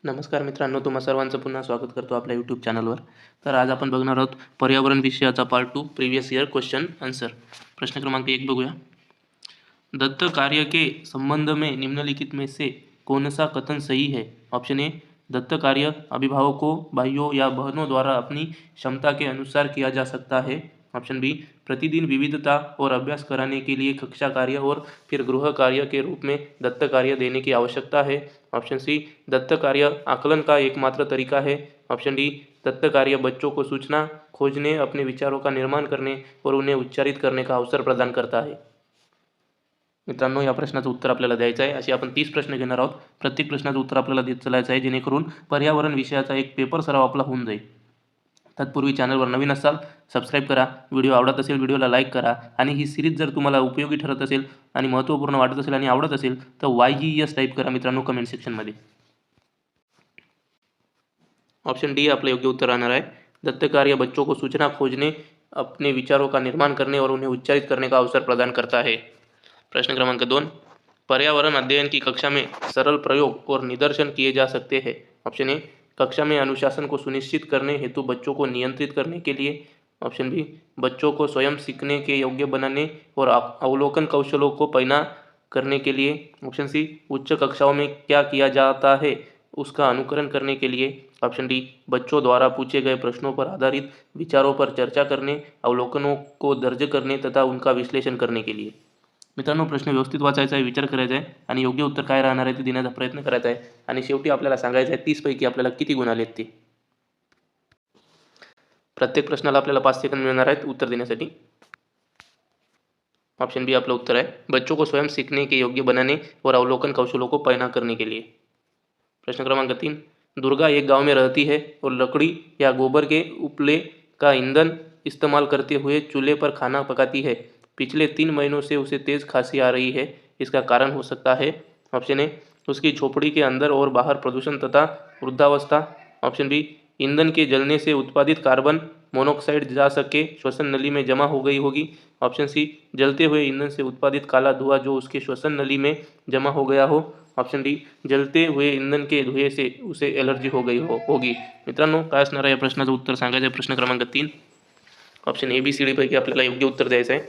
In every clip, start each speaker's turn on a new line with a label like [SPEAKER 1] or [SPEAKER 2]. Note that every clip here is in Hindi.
[SPEAKER 1] नमस्कार मित्रांनो, तुम्हा सर्वांचं पुन्हा स्वागत करतो आपल्या यूट्यूब चॅनलवर. तर आज आपण बघणार आहोत पर्यावरण विषयाचा part 2 previous year question answer. प्रश्न क्रमांक 1 बघूया. दत्त कार्य के संबंध में निम्नलिखित में से कौन सा कथन सही है? ऑप्शन ए, दत्त कार्य अभिभावकों, भाइयों या बहनों द्वारा अपनी क्षमता के अनुसार किया जा सकता है. ऑप्शन बी, प्रतिदिन विविधता और अभ्यास कराने के लिए कक्षा कार्य और फिर गृह कार्य के रूप में दत्त कार्य देने की आवश्यकता है. ऑप्शन सी, दत्त कार्य आकलन का एकमात्र तरीका है. ऑप्शन डी, दत्त कार्य बच्चों को सूचना खोजने, अपने विचारों का निर्माण करने और उन्हें उच्चारित करने का अवसर प्रदान करता है. मित्रांनो, या प्रश्नाचं उत्तर आपल्याला द्यायचं आहे. असे आपण 30 प्रश्न घेणार आहोत. प्रत्येक प्रश्नाचं उत्तर आपल्याला देत चालायचं आहे, जेणेकरून पर्यावरण विषयाचा एक पेपर सराव आपला होऊन जाईल. तत्पूर्वी चॅनलवर नवीन असाल सबस्क्राईब करा, व्हिडिओ आवडत असेल व्हिडिओला लाईक करा, आणि ही सिरीज जर तुम्हाला उपयोगी ठरत असेल आणि महत्त्वपूर्ण वाटत असेल आणि आवडत असेल तर YES टाईप करा मित्रांनो कमेंट सेक्शनमध्ये. ऑप्शन डी आपलं योग्य उत्तर राहणार आहे. दत्त कार्य बच्चों को सूचना खोजने, अपने विचारों का निर्माण करने और उन्हें उच्चारित करने का अवसर प्रदान करता है. प्रश्न क्रमांक 2, पर्यावरण अध्ययन की कक्षा में सरल प्रयोग और निदर्शन किए जा सकते हैं. ऑप्शन ए, कक्षा में अनुशासन को सुनिश्चित करने हेतु बच्चों को नियंत्रित करने के लिए. ऑप्शन बी, बच्चों को स्वयं सीखने के योग्य बनाने और अवलोकन कौशलों को पैना करने के लिए. ऑप्शन सी, उच्च कक्षाओं में क्या किया जाता है उसका अनुकरण करने के लिए. ऑप्शन डी, बच्चों द्वारा पूछे गए प्रश्नों पर आधारित विचारों पर चर्चा करने, अवलोकनों को दर्ज करने तथा उनका विश्लेषण करने के लिए. मित्रांनो, प्रश्न व्यवस्थित वाचायचा आहे, विचार करायचा आहे आणि योग्य उत्तर काय राहणार आहे ते देण्याचा प्रयत्न करायचा आहे. आणि शेवटी आपल्याला सांगायचं आहे 30 पैकी आपल्याला किती गुण आलेत ते. प्रत्येक प्रश्नाला आपल्याला 5 सेकंद मिळणार आहेत उत्तर देण्यासाठी. ऑप्शन बी आपलं उत्तर आहे, बच्चों को स्वयं सीखने के योग्य बनाने और अवलोकन कौशलों को पैना करने के लिए. प्रश्न क्रमांक 3, दुर्गा एक गांव में रहती है और लकड़ी या गोबर के उपले का ईंधन इस्तेमाल करते हुए चूल्हे पर खाना पकाती है. पिछले 3 महीनों से उसे तेज़ खांसी आ रही है. इसका कारण हो सकता है. ऑप्शन ए, उसकी झोपड़ी के अंदर और बाहर प्रदूषण तथा वृद्धावस्था. ऑप्शन बी, ईंधन के जलने से उत्पादित कार्बन मोनोऑक्साइड जा सके श्वसन नली में जमा हो गई होगी. ऑप्शन सी, जलते हुए ईंधन से उत्पादित काला धुआं जो उसके श्वसन नली में जमा हो गया हो. ऑप्शन डी, जलते हुए इंधन के धुए से उसे एलर्जी हो गई होगी. मित्रांनो, काय असणार आहे या प्रश्नाचं उत्तर सांगायचं आहे. प्रश्न क्रमांक 3, ऑप्शन ABCD पैकी आपल्याला योग्य उत्तर द्यायचं आहे.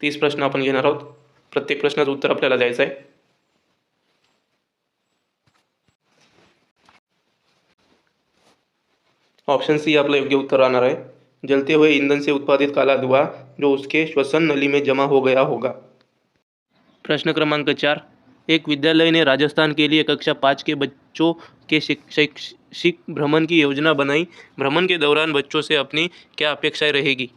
[SPEAKER 1] 30 प्रश्न आपण घेणार आहोत. प्रत्येक प्रश्नाचं उत्तर आपल्याला द्यायचं आहे. ऑप्शन सी आपलं योग्य उत्तर राहणार आहे, जलते हुए ईंधन से उत्पादित काला धुआं जो उसके श्वसन नली में जमा हो गया होगा. प्रश्न क्रमांक 4, एक विद्यालय ने राजस्थान के लिए कक्षा 5 के बच्चों के शैक्षिक भ्रमण की योजना बनाई. भ्रमण के दौरान बच्चों से अपनी क्या अपेक्षाएं रहेगी.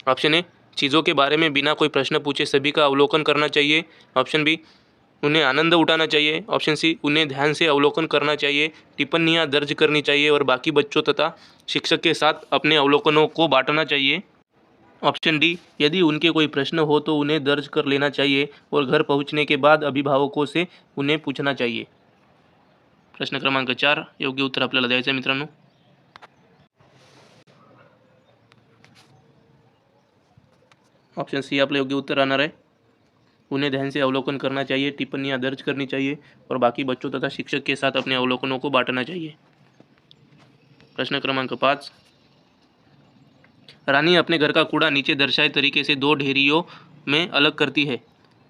[SPEAKER 1] ऑप्शन ए, चीज़ों के बारे में बिना कोई प्रश्न पूछे सभी का अवलोकन करना चाहिए. ऑप्शन बी, उन्हें आनंद उठाना चाहिए. ऑप्शन सी, उन्हें ध्यान से अवलोकन करना चाहिए, टिप्पणियाँ दर्ज करनी चाहिए और बाकी बच्चों तथा शिक्षक के साथ अपने अवलोकनों को बांटना चाहिए. ऑप्शन डी, यदि उनके कोई प्रश्न हो तो उन्हें दर्ज कर लेना चाहिए और घर पहुंचने के बाद अभिभावकों से उन्हें पूछना चाहिए. प्रश्न क्रमांक 4 योग्य उत्तर आपल्याला द्यायचं आहे मित्रांनो. ऑप्शन सी आपलं योग्य उत्तर राहणार आहे, उन्हें ध्यान से अवलोकन करना चाहिए, टिप्पणियाँ दर्ज करनी चाहिए और बाकी बच्चों तथा शिक्षक के साथ अपने अवलोकनों को बांटना चाहिए. प्रश्न क्रमांक 5, रानी अपने घर का कूड़ा नीचे दर्शाए तरीके से 2 ढेरियों में अलग करती है.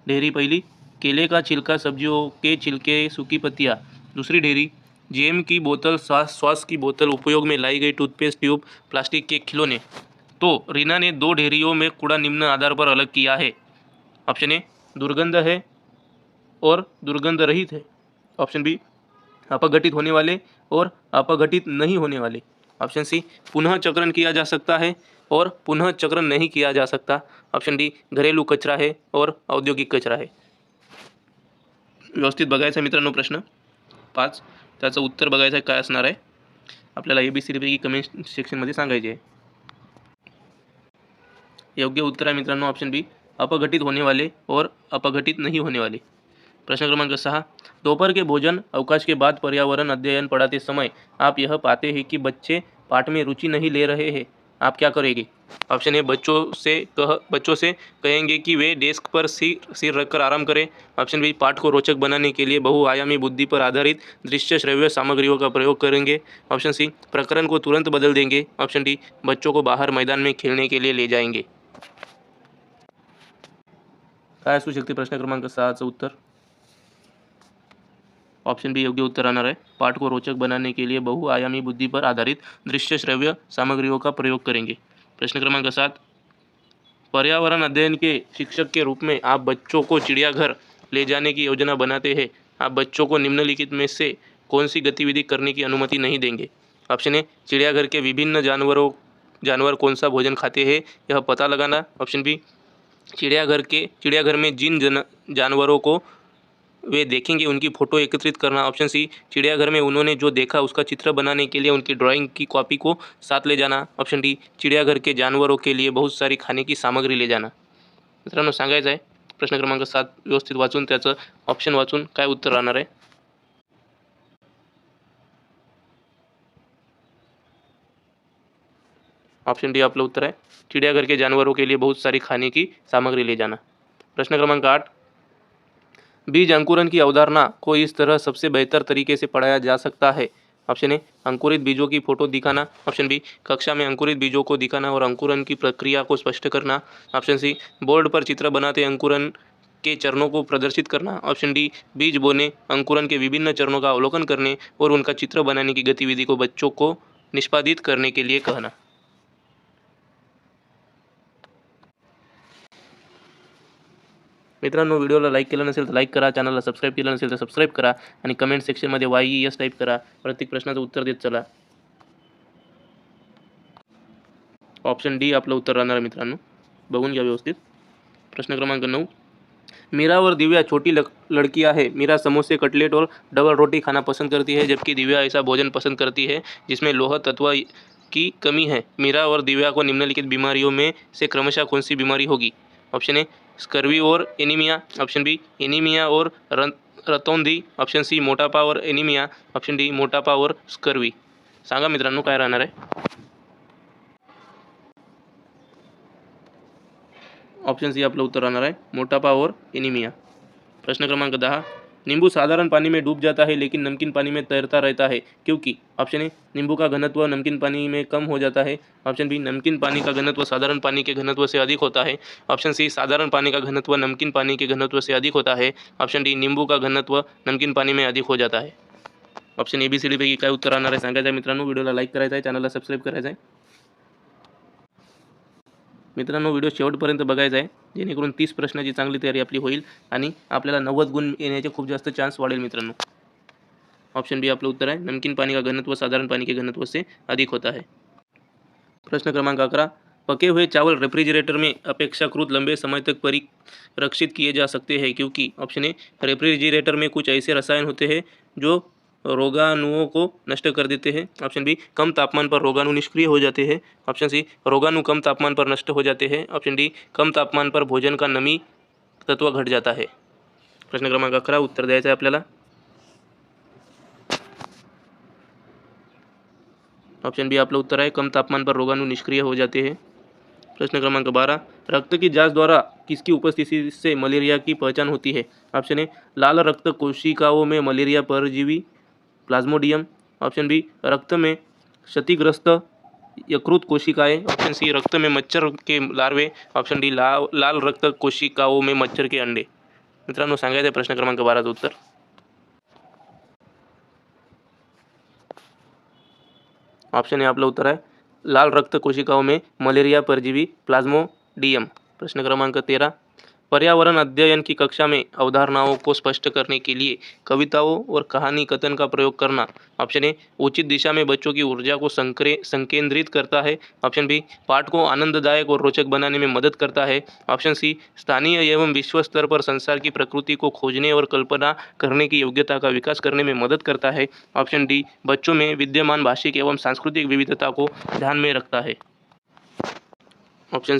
[SPEAKER 1] ढेरी पहली, केले का छिलका, सब्जियों के छिलके, सूखी पत्तियाँ. दूसरी ढेरी, जेम की बोतल, सॉस की बोतल, उपयोग में लाई गई टूथपेस्ट ट्यूब, प्लास्टिक के खिलौने. तो रीना ने 2 ढेरियों में कूड़ा निम्न आधार पर अलग किया है. ऑप्शन ए, दुर्गंध है और दुर्गंध रहित है. ऑप्शन बी, अपघटित होने वाले और अपघटित नहीं होने वाले. ऑप्शन सी, पुनः चक्रण किया जा सकता है और पुनः चक्रण नहीं किया जा सकता. ऑप्शन डी, घरेलू कचरा है और औद्योगिक कचरा आहे. व्यवस्थित बघायचं मित्रांनो प्रश्न 5, त्याचं उत्तर बघायचं आहे काय असणार आहे. आपल्याला ABCD पैकी कमेंट सेक्शनमध्ये सांगायचे आहे. योग्य उत्तर आहे मित्रांनो ऑप्शन बी, अपघटित होने वाले और अपघटित नहीं होने वाले. प्रश्न क्रमांक 6, दोपहर के भोजन अवकाश के बाद पर्यावरण अध्ययन पढ़ाते समय आप यह पाते हैं कि बच्चे पाठ में रुचि नहीं ले रहे हैं. आप क्या करेंगे? ऑप्शन ए, बच्चों से कहेंगे कि वे डेस्क पर सिर रखकर आराम करें। ऑप्शन बी, पाठ को रोचक बनाने के लिए बहुआयामी बुद्धि पर आधारित दृश्य श्रव्य सामग्रियों का प्रयोग करेंगे। ऑप्शन सी, प्रकरण को तुरंत बदल देंगे। ऑप्शन डी, बच्चों को बाहर मैदान में खेलने के लिए ले जाएंगे। काय असू शकते प्रश्न क्रमांक 6चं उत्तर? ऑप्शन बी योग्य उत्तर राहणार आहे। पाठ को रोचक बनाने के लिए बहुआयामी बुद्धि पर आधारित दृश्य श्रव्य सामग्रियों का प्रयोग करेंगे। प्रश्न क्रमांक 7, पर्यावरण अध्ययन के शिक्षक के रूप में आप बच्चों को चिड़ियाघर ले जाने की योजना बनाते हैं। आप बच्चों को निम्नलिखित में से कौन सी गतिविधि करने की अनुमति नहीं देंगे? ऑप्शन ए, चिड़ियाघर के विभिन्न जानवर कौन सा भोजन खाते हैं यह पता लगाना। ऑप्शन बी, चिड़ियाघर में जिन जानवरों को वे देखेंगे उनकी फ़ोटो एकत्रित करना। ऑप्शन सी, चिड़ियाघर में उन्होंने जो देखा उसका चित्र बनाने के लिए उनकी ड्राइंग की कॉपी को साथ ले जाना। ऑप्शन डी, चिड़ियाघर के जानवरों के लिए बहुत सारी खाने की सामग्री ले जाना। मित्रांनो, सांगायचं आहे प्रश्न क्रमांक 7 व्यवस्थित वाचून त्याचं ऑप्शन वाचून काय उत्तर राहणार आहे? ऑप्शन डी आपलं उत्तर आहे। चिड़ियाघर के जानवरों के लिए बहुत सारी खाने की सामग्री ले जाना। प्रश्न क्रमांक 8, बीज अंकुरन की अवधारणा को इस तरह सबसे बेहतर तरीके से पढ़ाया जा सकता है। ऑप्शन ए, अंकुरित बीजों की फोटो दिखाना। ऑप्शन बी, कक्षा में अंकुरित बीजों को दिखाना और अंकुरन की प्रक्रिया को स्पष्ट करना। ऑप्शन सी, बोर्ड पर चित्र बनाते अंकुरन के चरणों को प्रदर्शित करना। ऑप्शन डी, बीज बोने, अंकुरन के विभिन्न चरणों का अवलोकन करने और उनका चित्र बनाने की गतिविधि को बच्चों को निष्पादित करने के लिए कहना। मित्रांनो, व्हिडिओला लाईक केलं नसेल तर लाईक करा, चॅनलला सबस्क्राईब केलं नसेल तर सबस्क्राईब करा आणि कमेंट सेक्शनमध्ये YES टाईप करा. प्रत्येक प्रश्नाचं उत्तर देत चला. ऑप्शन डी आपलं उत्तर राहणार आहे मित्रांनो. बघून घ्या व्यवस्थित. प्रश्न क्रमांक 9, मीरा और दिव्या छोटी लड़कियां है. मीरा समोसे, कटलेट और डबल रोटी खाना पसंद करती है, जबकि दिव्या ऐसा भोजन पसंद करती है जिसमें लौह तत्व की कमी है. मीरा और दिव्या को निम्नलिखित बीमारियों में से क्रमशः कौन सी बीमारी होगी? ऑप्शन ए, स्कर्वी और एनीमिया. ऑप्शन बी, एनीमिया और रतौंधी. ऑप्शन सी, मोटापा और एनीमिया. ऑप्शन डी, मोटापा और स्कर्वी. सांगा मित्रांनो काय राहणार आहे? ऑप्शन सी आपलं उत्तर राहणार आहे मोटापा और एनीमिया. प्रश्न क्रमांक 10, नींबू साधारण पानी में डूब जाता है लेकिन नमकीन पानी में तैरता रहता है, क्योंकि? ऑप्शन ए, नींबू का घनत्व नमकीन पानी में कम हो जाता है. ऑप्शन बी, नमकीन पानी का घनत्व साधारण पानी के घनत्व से अधिक होता है. ऑप्शन सी, साधारण पानी का घनत्व नमकीन पानी के घनत्व से अधिक होता है. ऑप्शन डी, नींबू का घनत्व नमकीन पानी में अधिक हो जाता है. ऑप्शन ABCD पैकी काय उत्तर राहणार आहे सांगायचं आहे मित्रांनो. व्हिडिओला लाईक करायचा आहे, चॅनलला सबस्क्राईब करायचं आहे. मित्रांनो, व्हिडिओ शेवटपर्यंत बघायचा आहे जेणेकरून 30 प्रश्नाची चांगली तयारी आपली होईल आणि आपल्याला 90 गुण येण्याचे खूप जास्त चान्स वाढेल मित्रांनो. ऑप्शन बी आपलं उत्तर आहे नमकीन पानी का घनत्व साधारण पानी के घनत्व से अधिक होता है. प्रश्न क्रमांक 11, पके हुए चावल रेफ्रिजरेटर में अपेक्षाकृत लंबे समय तक परिरक्षित किए जा सकते हैं, क्योंकि? ऑप्शन ए, रेफ्रिजरेटर में कुछ ऐसे रसायन होते हैं जो रोगाणुओं को नष्ट कर देते हैं. ऑप्शन बी, कम तापमान पर रोगाणु निष्क्रिय हो जाते हैं. ऑप्शन सी, रोगाणु कम तापमान पर नष्ट हो जाते हैं. ऑप्शन डी, कम तापमान पर भोजन का नमी तत्व घट जाता है. प्रश्न क्रमांक 11 उत्तर द्यायचं आहे आपल्याला. ऑप्शन बी आपलं उत्तर आहे कम तापमान पर रोगाणु निष्क्रिय हो जाते हैं. प्रश्न क्रमांक 12, रक्त की जांच द्वारा किसकी उपस्थिति से मलेरिया की पहचान होती है? ऑप्शन ए, लाल रक्त कोशिकाओं में मलेरिया परजीवी प्लाज्मोडियम. ऑप्शन बी, रक्त में क्षतिग्रस्त यकृत कोशिकाएं. ऑप्शन सी, रक्त में मच्छर के लार्वे. ऑप्शन डी, लाल रक्त कोशिकाओं में मच्छर के अंडे. मित्रांनो, सांगायचं आहे प्रश्न क्रमांक 12चं उत्तर. ऑप्शन ए आपलं उत्तर आहे लाल रक्त कोशिकाओं में मलेरिया परजीवी प्लाज्मोडियम. प्रश्न क्रमांक 13, पर्यावरण अध्ययन की कक्षा में अवधारणाओं को स्पष्ट करने के लिए कविताओं और कहानी कथन का प्रयोग करना. ऑप्शन ए, उचित दिशा में बच्चों की ऊर्जा को संकेंद्रित करता है. ऑप्शन बी, पाठ को आनंददायक और रोचक बनाने में मदद करता है. ऑप्शन सी, स्थानीय एवं विश्व स्तर पर संसार की प्रकृति को खोजने और कल्पना करने की योग्यता का विकास करने में मदद करता है. ऑप्शन डी, बच्चों में विद्यमान भाषिक एवं सांस्कृतिक विविधता को ध्यान में रखता है. ऑप्शन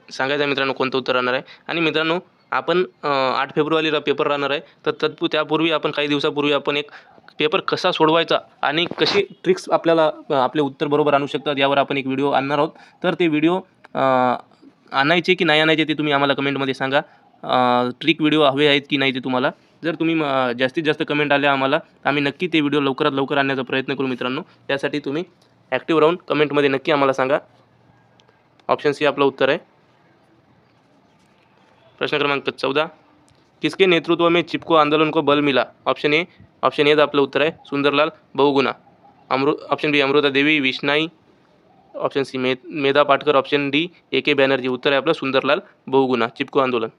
[SPEAKER 1] सांगायचं आहे मित्रांनो कोणतं उत्तर राहणार आहे. आणि मित्रांनो, आपण 8 फेब्रुवारीला पेपर राहणार आहे, तर त्यापूर्वी आपण काही दिवसापूर्वी आपण एक पेपर कसा सोडवायचा आणि कसे ट्रिक्स आपल्याला आपले उत्तर बरोबर आणू शकतात यावर आपण एक व्हिडिओ आणणार आहोत. तर ते व्हिडिओ आणायचे की नाही आणायचे ते तुम्ही आम्हाला कमेंटमध्ये सांगा. ट्रिक व्हिडिओ हवे आहेत की नाही ते तुम्हाला. जर तुम्ही जास्तीत जास्त कमेंट आल्या आम्हाला, आम्ही नक्की ते व्हिडिओ लवकरात लवकर आणण्याचा प्रयत्न करू मित्रांनो. त्यासाठी तुम्ही ॲक्टिव्ह राहून कमेंटमध्ये नक्की आम्हाला सांगा. ऑप्शन सी आपलं उत्तर आहे. प्रश्न क्रमांक 14, किसके नेतृत्व में चिपको आंदोलन को बल मिला? ऑप्शन ए आपलं उत्तर आहे Sunderlal Bahuguna. Option B Amrita Devi Bishnoi. Option C Medha Patkar. Option D AK Banerjee. उत्तर आहे आपलं सुंदरलाल बहुगुणा, चिपको आंदोलन.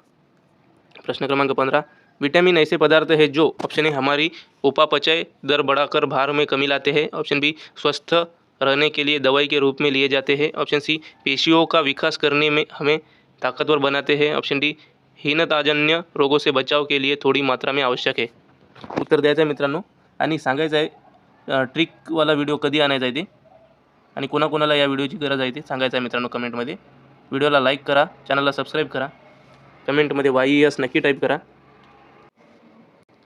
[SPEAKER 1] प्रश्न क्रमांक 15, विटामिन ऐसे पदार्थ है जो ऑप्शन ए हमारी उपापचय दर बढ़ाकर भार में कमी लाते हैं. ऑप्शन बी स्वस्थ रहने के लिए दवाई के रूप में लिए जाते हैं. ऑप्शन सी पेशियों का विकास करने में हमें ताकतवर बनाते हैं. ऑप्शन डी हीनताजन्य रोगों से बचाव के लिए थोड़ी मात्रा में आवश्यक है. उत्तर द्यायचं आहे मित्रांनो आणि सांगायचं आहे ट्रिकवाला व्हिडिओ कधी आणायचा आहे ते आणि कोणाकोणाला या व्हिडिओची गरज आहे ते सांगायचं आहे मित्रांनो कमेंटमध्ये. व्हिडिओला लाईक करा, चॅनलला सबस्क्राईब करा, कमेंटमध्ये YES नक्की टाईप करा.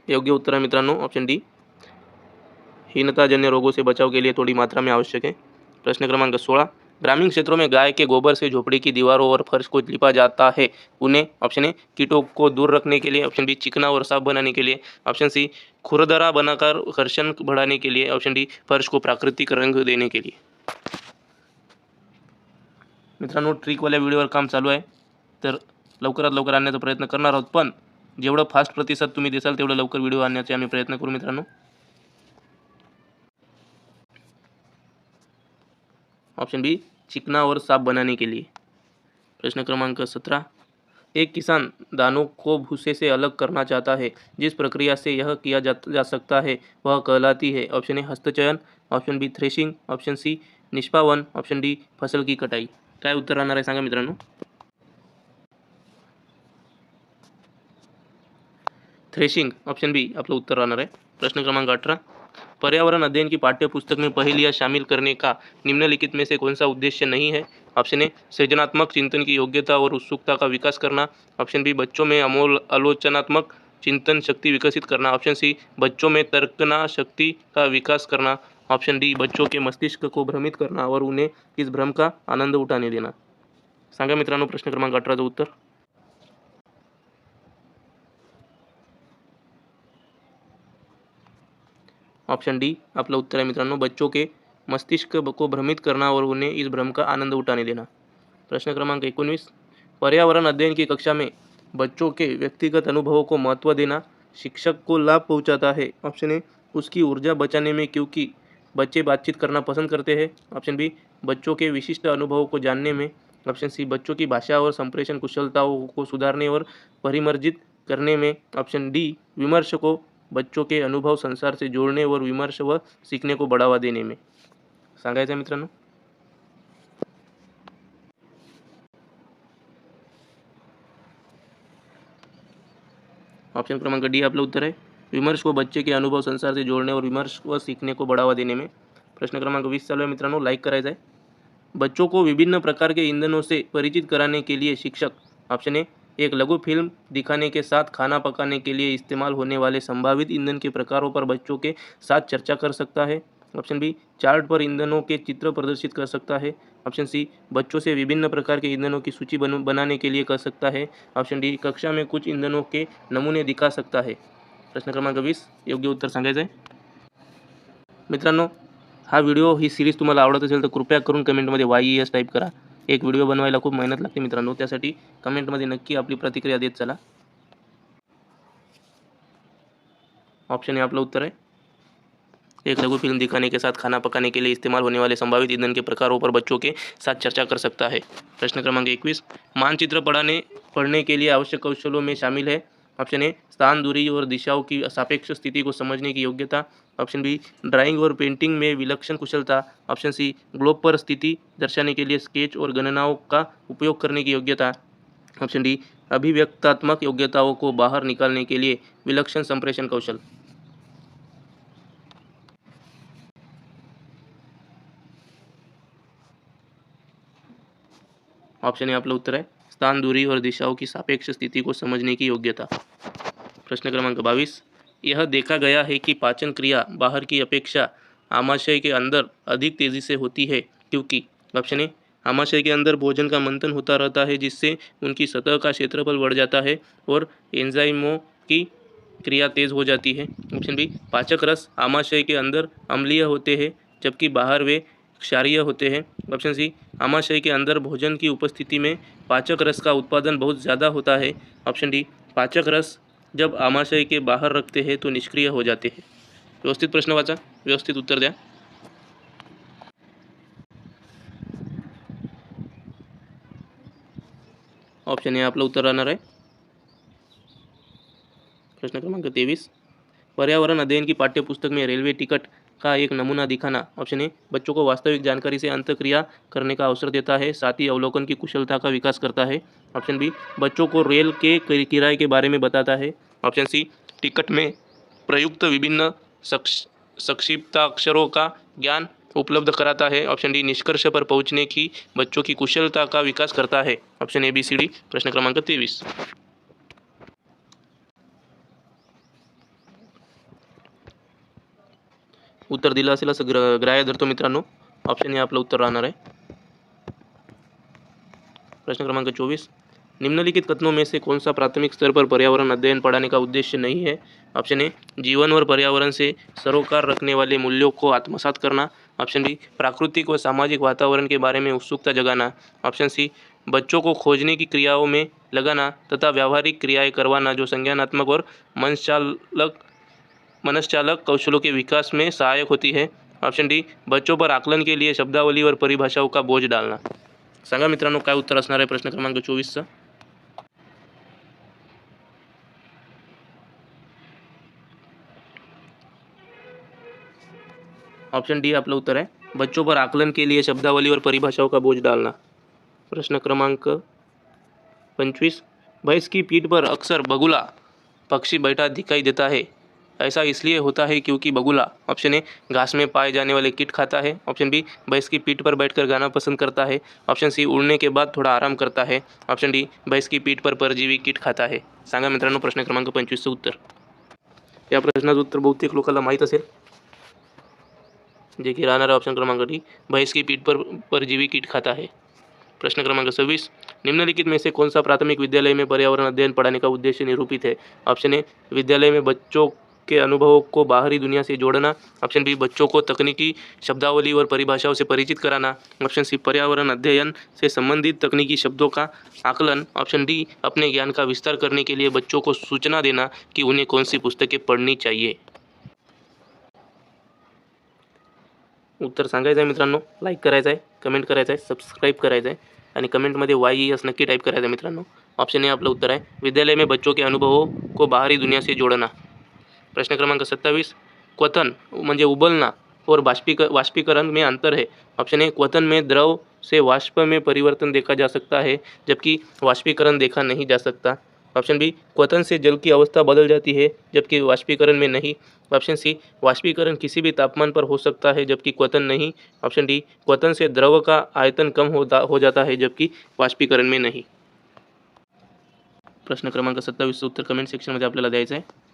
[SPEAKER 1] योग्य उत्तर आहे मित्रांनो ऑप्शन डी, हीनताजन्य रोगों से बचाव के लिए थोड़ी मात्रा में आवश्यक है. प्रश्न क्रमांक 16, ग्रामीण क्षेत्रों में गाय के गोबर से झोपड़ी की दीवारों और फर्श को लिपा जाता है. उन्हें ऑप्शन ए कीटों को दूर रखने के लिए. ऑप्शन बी चिकना और साफ बनाने के लिए. ऑप्शन सी खुरदरा बनाकर घर्षण बढ़ाने के लिए. ऑप्शन डी फर्श को प्राकृतिक रंग देने के लिए. मित्रांनो ट्रिकवाल्या व्हिडिओवर काम चालू आहे, तर लवकरात लवकर आणण्याचा प्रयत्न करणार आहोत. पण जेवढं फास्ट प्रतिसाद तुम्ही देसाल तेवढं लवकर व्हिडिओ आणण्याचे आम्ही प्रयत्न करू मित्रांनो. ऑप्शन बी चिकना और साफ बनाने के लिए. प्रश्न क्रमांक 17, एक किसान दानों को भूसे से अलग करना चाहता है. जिस प्रक्रिया से यह किया जा सकता है वह कहलाती है. ऑप्शन ए हस्तचयन. Option B threshing. Option C निष्पावन. ऑप्शन डी फसल की कटाई. काय उत्तर राहणार आहे सांगा मित्रांनो. थ्रेशिंग ऑप्शन बी आपलं उत्तर राहणार आहे. प्रश्न क्रमांक 18, पर्यावरण अध्ययन की पाठ्य पुस्तक में पहेलियाँ शामिल करने का निम्नलिखित में से कौन सा उद्देश्य नहीं है. ऑप्शन ए सृजनात्मक चिंतन की योग्यता और उत्सुकता का विकास करना. ऑप्शन बी बच्चों में आलोचनात्मक चिंतन शक्ति विकसित करना. ऑप्शन सी बच्चों में तर्कना शक्ति का विकास करना. ऑप्शन डी बच्चों के मस्तिष्क को भ्रमित करना और उन्हें इस भ्रम का आनंद उठाने देना. सांगा मित्रांनो प्रश्न क्रमांक 18चं उत्तर. ऑप्शन डी आपलं उत्तर आहे मित्रांनो बच्चों के मस्तिष्क को भ्रमित करना और उन्हें इस भ्रम का आनंद उठाने देना. प्रश्न क्रमांक 19, पर्यावरण अध्ययन की कक्षा में बच्चों के व्यक्तिगत अनुभवों को महत्व देना शिक्षक को लाभ पहुंचाता है. ऑप्शन ए उसकी ऊर्जा बचाने में क्योंकि बच्चे बातचीत करना पसंद करते हैं. ऑप्शन बी बच्चों के विशिष्ट अनुभवों को जानने में. ऑप्शन सी बच्चों की भाषा और संप्रेषण कुशलताओं को सुधारने और परिमार्जित करने में. ऑप्शन डी विमर्श को बच्चों के अनुभव संसार से जोड़ने और विमर्श व सीखने को बढ़ावा देने में. सांगायचं आहे मित्रांनो. ऑप्शन क्रमांक डी आपलं उत्तर आहे विमर्श को बच्चे के अनुभव संसार से जोड़ने और विमर्श व सीखने को बढ़ावा देने में. प्रश्न क्रमांक 20 चालू आहे मित्रांनो, लाईक करायचं आहे. बच्चों को विभिन्न प्रकार के ईंधनों से परिचित कराने के लिए शिक्षक ऑप्शन ए एक लघु फिल्म दिखाने के साथ खाना पकाने के लिए इस्तेमाल होने वाले संभावित ईंधन के प्रकारों पर बच्चों के साथ चर्चा कर सकता है. ऑप्शन बी चार्ट पर ईंधनों के चित्र प्रदर्शित कर सकता है. ऑप्शन सी बच्चों से विभिन्न प्रकार के ईंधनों की सूची बनाने के लिए कर सकता है. ऑप्शन डी कक्षा में कुछ ईंधनों के नमूने दिखा सकता है. प्रश्न क्रमांक 20 योग्य उत्तर सांगायचं आहे मित्रांनो. हा व्हिडिओ ही सिरीज तुम्हाला आवडत असेल तर कृपया करून कमेंटमध्ये YES टाईप करा. एक व्हिडिओ बनवायला खूप मेहनत लागते मित्रांनो, त्यासाठी कमेंटमध्ये नक्की आपली प्रतिक्रिया देत चला. ऑप्शन ए आपलं उत्तर आहे एक लघु फिल्म दिखाने के साथ खाना पकाने के लिए इस्तेमाल होने वाले संभावित ईंधन के प्रकारों पर बच्चों के साथ चर्चा कर सकता है. प्रश्न क्रमांक 21, मानचित्र पढ़ने के लिए आवश्यक कौशलों में शामिल है. ऑप्शन ए स्थान, दूरी और दिशाओं की सापेक्ष स्थिति को समझने की योग्यता. ऑप्शन बी ड्राइंग और पेंटिंग में विलक्षण कुशलता. ऑप्शन सी ग्लोब पर स्थिति दर्शाने के लिए स्केच और गणनाओं का उपयोग करने की योग्यता. ऑप्शन डी अभिव्यक्तात्मक योग्यताओं को बाहर निकालने के लिए विलक्षण संप्रेषण कौशल. ऑप्शन ए आपलं उत्तर आहे स्थान, दूरी और दिशाओं की सापेक्ष स्थिति को समझने की योग्यता. प्रश्न क्रमांक 22, यह देखा गया है कि पाचन क्रिया बाहर की अपेक्षा आमाशय के अंदर अधिक तेजी से होती है क्योंकि ऑप्शन ए, आमाशय के अंदर भोजन का मंथन होता रहता है जिससे उनकी सतह का क्षेत्रफल बढ़ जाता है और एंजाइमों की क्रिया तेज हो जाती है। ऑप्शन बी, पाचक रस आमाशय के अंदर अम्लीय होते हैं जबकि बाहर वे क्षारीय होते हैं। ऑप्शन सी, आमाशय के अंदर भोजन की उपस्थिति में पाचक रस का उत्पादन बहुत ज़्यादा होता है। ऑप्शन डी, पाचक रस जब आमाशय के बाहर रखते हैं तो निष्क्रिय हो जाते हैं। व्यवस्थित प्रश्न वाचा, व्यवस्थित उत्तर द्या। ऑप्शन ए आपलं उत्तर राहणार आहे प्रश्न क्रमांक 23। पर्यावरण अध्ययन की पाठ्यपुस्तक में रेलवे टिकट का एक नमूना दिखाना। ऑप्शन ए, बच्चों को वास्तविक जानकारी से अंतःक्रिया करने का अवसर देता है, साथ ही अवलोकन की कुशलता का विकास करता है। ऑप्शन बी, बच्चों को रेल के किराए के बारे में बताता है। ऑप्शन सी, टिकट में प्रयुक्त विभिन्न संक्षिप्ताक्षरों का ज्ञान उपलब्ध कराता है। ऑप्शन डी, निष्कर्ष पर पहुंचने की बच्चों की कुशलता का विकास करता है। Option A, B, C, D. प्रश्न क्रमांक 23। उत्तर दिलं असेल असं ग्राह्य धरतो मित्रांनो। ऑप्शन ए आपलं उत्तर राहणार आहे प्रश्न क्रमांक 24। निम्नलिखित कथनों में से कौन सा प्राथमिक स्तर पर पर्यावरण अध्ययन पढ़ाने का उद्देश्य नहीं है। ऑप्शन ए, जीवन और पर्यावरण से सरोकार रखने वाले मूल्यों को आत्मसात करना। ऑप्शन बी, प्राकृतिक व सामाजिक वातावरण के बारे में उत्सुकता जगाना। ऑप्शन सी, बच्चों को खोजने की क्रियाओं में लगाना तथा व्यावहारिक क्रियाएं करवाना जो संज्ञानात्मक और मनश्चालक कौशलों के विकास में सहायक होती है। ऑप्शन डी, बच्चों पर आकलन के लिए शब्दावली और परिभाषाओं का बोझ डालना। सांगा मित्रांनो काय उत्तर असणार आहे प्रश्न क्रमांक 24चं। ऑप्शन डी आपलं उत्तर आहे बच्चों पर आकलन के लिए शब्दावली और परिभाषाओं का बोझ डालना। प्रश्न क्रमांक 25। भैंस की पीठ पर अक्सर बगुला पक्षी बैठा दिखाई देता है, ऐसा इसलिए होता है क्योंकि बगुला ऑप्शन ए, घास में पाए जाने वाले कीट खाता है। ऑप्शन बी, भैंस की पीठ पर बैठकर गाना पसंद करता है। ऑप्शन सी, उड़ने के बाद थोड़ा आराम करता है। ऑप्शन डी, भैंस की पीठ पर परजीवी कीट खाता है। सांगा मित्रांनो प्रश्न क्रमांक 25चं उत्तर। या प्रश्नाचं उत्तर बहुतेक लोकांना माहीत असेल, जे की राहणार ऑप्शन क्रमांक डी, भैंस की पीठ पर परजीवी कीट खाता है। प्रश्न क्रमांक 26। निम्नलिखित में से कौन सा प्राथमिक विद्यालय में पर्यावरण अध्ययन पढ़ाने का उद्देश्य निरूपित है। ऑप्शन ए, विद्यालय में बच्चों के अनुभवों को बाहरी दुनिया से जोड़ना। ऑप्शन बी, बच्चों को तकनीकी शब्दावली और परिभाषाओं से परिचित कराना। ऑप्शन सी, पर्यावरण अध्ययन से संबंधित तकनीकी शब्दों का आकलन। ऑप्शन डी, अपने ज्ञान का विस्तार करने के लिए बच्चों को सूचना देना कि उन्हें कौन सी पुस्तकें पढ़नी चाहिए। उत्तर सांगायचं आहे मित्रांनो, लाईक करायचं आहे, कमेंट करायचं आहे, सबस्क्राईब करायचं आहे आणि कमेंटमध्ये YES नक्की टाईप करायचं आहे मित्रांनो। ऑप्शन ए आपलं उत्तर आहे विद्यालय में बच्चों के अनुभवों को बाहरी दुनिया से जोड़ना। प्रश्न क्रमांक 27। क्वथन म्हणजे उबलना और वाष्पीकरण में अंतर है। ऑप्शन ए, क्वथन में द्रव से वाष्प में परिवर्तन देखा जा सकता है जबकि वाष्पीकरण देखा नहीं जा सकता। ऑप्शन बी, क्वथन से जल की अवस्था बदल जाती है जबकि वाष्पीकरण में नहीं। ऑप्शन सी, वाष्पीकरण किसी भी तापमान पर हो सकता है जबकि क्वथन नहीं। ऑप्शन डी, क्वथन से द्रव का आयतन कम हो जाता है जबकि वाष्पीकरण में नहीं। प्रश्न क्रमांक 27चं उत्तर कमेंट सेक्शनमध्ये आपल्याला द्यायचं आहे।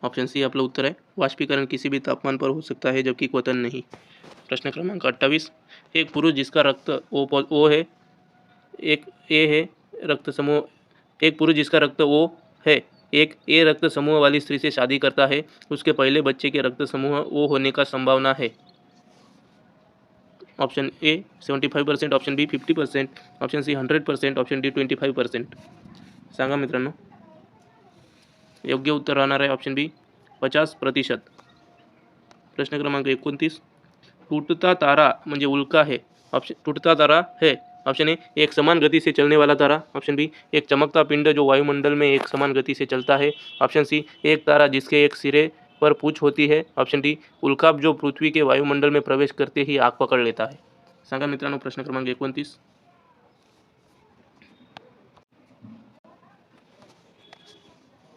[SPEAKER 1] ऑप्शन सी आपलं उत्तर आहे वाष्पीकरण किसी भी तापमान पर हो सकता है जबकि क्वथन नहीं। प्रश्न क्रमांक 28। एक पुरुष जिसका रक्त O है, एक A है रक्त समूह, एक पुरुष जिसका रक्त O है एक A रक्त समूह वाली स्त्री से शादी करता है, उसके पहले बच्चे के रक्त समूह O होने का संभावना है। Option A 75%, option B 50%, option C 100%, option D 25%। सांगा मित्रांनो, योग्य उत्तर राहणार आहे ऑप्शन बी 50%। प्रश्न क्रमांक 29। टूटता तारा म्हणजे उल्का है। ऑप्शन टूटता तारा है। ऑप्शन ए, एक समान गति से चलने वाला तारा। ऑप्शन बी, एक चमकता पिंड जो वायुमंडल में एक समान गति से चलता है। ऑप्शन सी, एक तारा जिसके एक सिरे पर पूंछ होती है। ऑप्शन डी, उल्काप जो पृथ्वी के वायुमंडल में प्रवेश करते ही आग पकड़ लेता है। सांगा मित्रांनो प्रश्न क्रमांक 29।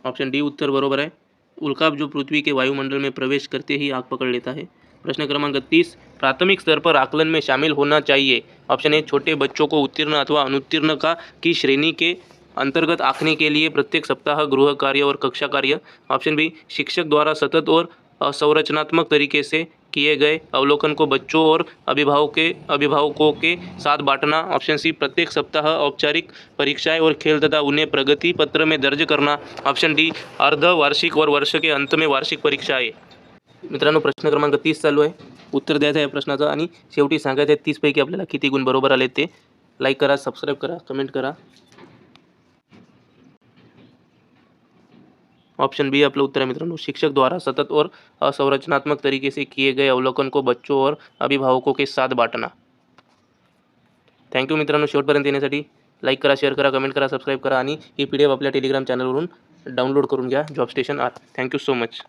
[SPEAKER 1] ऑप्शन डी उत्तर बरोबर है, उल्काप जो पृथ्वी के वायुमंडल में प्रवेश करते ही आग पकड़ लेता है। प्रश्न क्रमांक 30। प्राथमिक स्तर पर आकलन में शामिल होना चाहिए। ऑप्शन ए, छोटे बच्चों को उत्तीर्ण अथवा अनुत्तीर्ण की श्रेणी के अंतर्गत आंकने के लिए प्रत्येक सप्ताह गृह कार्य और कक्षा कार्य। ऑप्शन बी, शिक्षक द्वारा सतत और संरचनात्मक तरीके से किए गए अवलोकन को बच्चों और अभिभावकों के साथ बांटना। ऑप्शन सी, प्रत्येक सप्ताह औपचारिक परीक्षाएं और खेल तथा उन्हें प्रगति पत्र में दर्ज करना। ऑप्शन डी, अर्धवार्षिक और वर्ष के अंत में वार्षिक परीक्षाएं। मित्रांनो, प्रश्न क्रमांक 30 चालू आहे. उत्तर द्यायचं आहे प्रश्नाचं आणि शेवटी सांगायचं आहे 30 पैकी आपल्याला किती गुण बरोबर आले ते. लाईक करा, सबस्क्राईब करा, कमेंट करा. ऑप्शन बी आपलं उत्तर आहे मित्रांनो, शिक्षक द्वारा सतत और असंरचनात्मक तरीके से किए गए अवलोकन को बच्चों और अभिभावकों के साथ बांटना. थँक्यू मित्रांनो, शेवटपर्यंत येण्यासाठी. लाईक करा, शेअर करा, कमेंट करा, सबस्क्राईब करा आणि ही PDF आपल्या टेलिग्राम चॅनलवरून डाउनलोड करून घ्या. जॉब स्टेशन आर. Thank you so much.